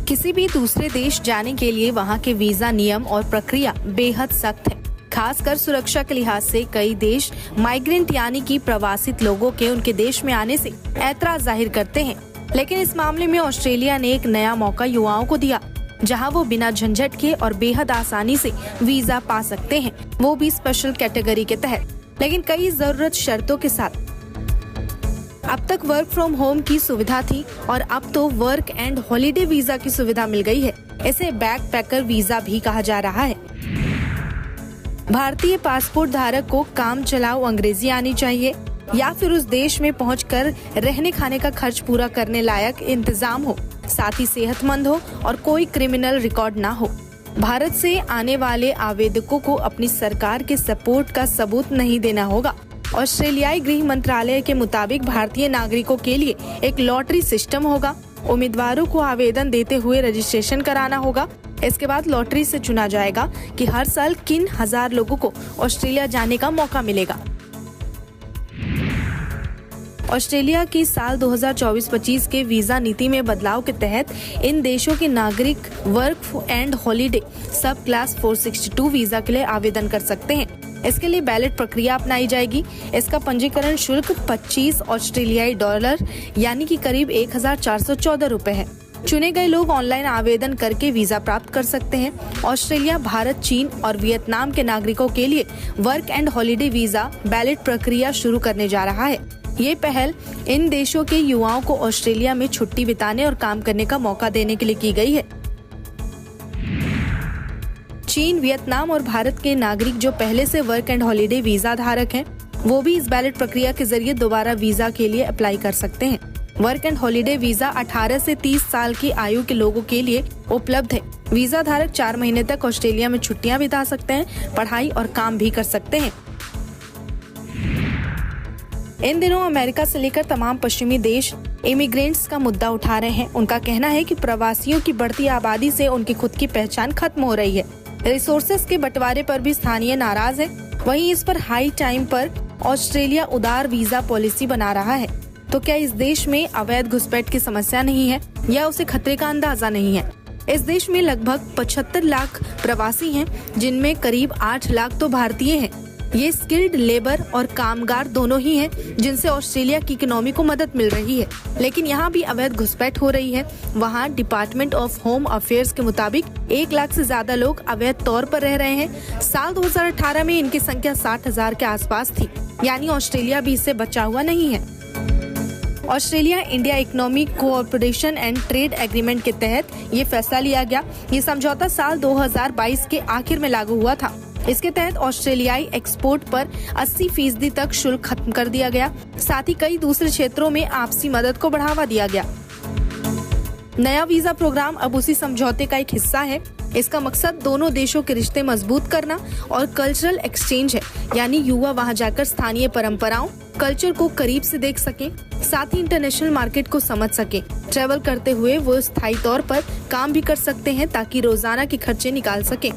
किसी भी दूसरे देश जाने के लिए वहाँ के वीजा नियम और प्रक्रिया बेहद सख्त है। खासकर सुरक्षा के लिहाज से कई देश माइग्रेंट यानी कि प्रवासित लोगों के उनके देश में आने से ऐतराज जाहिर करते हैं। लेकिन इस मामले में ऑस्ट्रेलिया ने एक नया मौका युवाओं को दिया, जहां वो बिना झंझट के और बेहद आसानी से वीजा पा सकते हैं, वो भी स्पेशल कैटेगरी के तहत, लेकिन कई जरूरत शर्तों के साथ। अब तक वर्क फ्रॉम होम की सुविधा थी और अब तो वर्क एंड हॉलिडे वीजा की सुविधा मिल गई है। इसे बैकपैकर वीजा भी कहा जा रहा है। भारतीय पासपोर्ट धारक को काम चलाऊ अंग्रेजी आनी चाहिए या फिर उस देश में पहुंचकर रहने खाने का खर्च पूरा करने लायक इंतजाम हो, साथ ही सेहतमंद हो और कोई क्रिमिनल रिकॉर्ड ना हो। भारत से आने वाले आवेदकों को अपनी सरकार के सपोर्ट का सबूत नहीं देना होगा। ऑस्ट्रेलियाई गृह मंत्रालय के मुताबिक भारतीय नागरिकों के लिए एक लॉटरी सिस्टम होगा। उम्मीदवारों को आवेदन देते हुए रजिस्ट्रेशन कराना होगा। इसके बाद लॉटरी से चुना जाएगा कि हर साल किन हजार लोगों को ऑस्ट्रेलिया जाने का मौका मिलेगा। ऑस्ट्रेलिया की साल 2024-25 के वीजा नीति में बदलाव के तहत इन देशों के नागरिक वर्क एंड हॉलिडे सब क्लास 462 वीजा के लिए आवेदन कर सकते हैं। इसके लिए बैलेट प्रक्रिया अपनाई जाएगी। इसका पंजीकरण शुल्क 25 ऑस्ट्रेलियाई डॉलर यानी कि करीब 1414 रुपए है। चुने गए लोग ऑनलाइन आवेदन करके वीजा प्राप्त कर सकते हैं। ऑस्ट्रेलिया, भारत, चीन और वियतनाम के नागरिकों के लिए work and holiday visa ballot प्रक्रिया शुरू करने जा रहा है। ये पहल इन देशों के युवाओं को ऑस्ट्रेलिया में छुट्टी बिताने और काम करने का मौका देने के लिए की गई है। चीन, वियतनाम और भारत के नागरिक जो पहले से वर्क एंड हॉलिडे वीजा धारक हैं, वो भी इस बैलेट प्रक्रिया के जरिए दोबारा वीजा के लिए अप्लाई कर सकते हैं। वर्क एंड हॉलिडे वीजा 18 से 30 साल की आयु के लोगों के लिए उपलब्ध है। वीजा धारक 4 महीने तक ऑस्ट्रेलिया में छुट्टियां बिता सकते हैं, पढ़ाई और काम भी कर सकते हैं। इन दिनों अमेरिका से लेकर तमाम पश्चिमी देश इमिग्रेंट्स का मुद्दा उठा रहे हैं। उनका कहना है कि प्रवासियों की बढ़ती आबादी से उनकी खुद की पहचान खत्म हो रही है। रिसोर्सेज के बंटवारे पर भी स्थानीय नाराज है। वहीं इस पर हाई टाइम पर ऑस्ट्रेलिया उदार वीजा पॉलिसी बना रहा है। तो क्या इस देश में अवैध घुसपैठ की समस्या नहीं है या उसे खतरे का अंदाजा नहीं है? इस देश में लगभग 75 लाख प्रवासी हैं, जिनमें करीब 8 लाख तो भारतीय हैं। ये स्किल्ड लेबर और कामगार दोनों ही हैं, जिनसे ऑस्ट्रेलिया की इकोनॉमी को मदद मिल रही है। लेकिन यहाँ भी अवैध घुसपैठ हो रही है। वहाँ डिपार्टमेंट ऑफ होम अफेयर्स के मुताबिक 1 लाख से ज्यादा लोग अवैध तौर पर रह रहे हैं। साल 2018 में इनकी संख्या 60,000 के आसपास थी, यानी ऑस्ट्रेलिया भी इससे बचा हुआ नहीं है। Australia India economic cooperation and trade agreement के तहत ये फैसला लिया गया। ये समझौता साल 2022 के आखिर में लागू हुआ था। इसके तहत ऑस्ट्रेलियाई एक्सपोर्ट पर 80% तक शुल्क खत्म कर दिया गया। साथ ही कई दूसरे क्षेत्रों में आपसी मदद को बढ़ावा दिया गया। नया वीजा प्रोग्राम अब उसी समझौते का एक हिस्सा है। इसका मकसद दोनों देशों के रिश्ते मजबूत करना और कल्चरल एक्सचेंज है, यानी युवा वहां जाकर स्थानीय परंपराओं, कल्चर को करीब से देख सकें, साथ ही इंटरनेशनल मार्केट को समझ सकें। ट्रैवल करते हुए वो स्थायी तौर पर काम भी कर सकते हैं ताकि रोजाना के खर्चे निकाल सकें।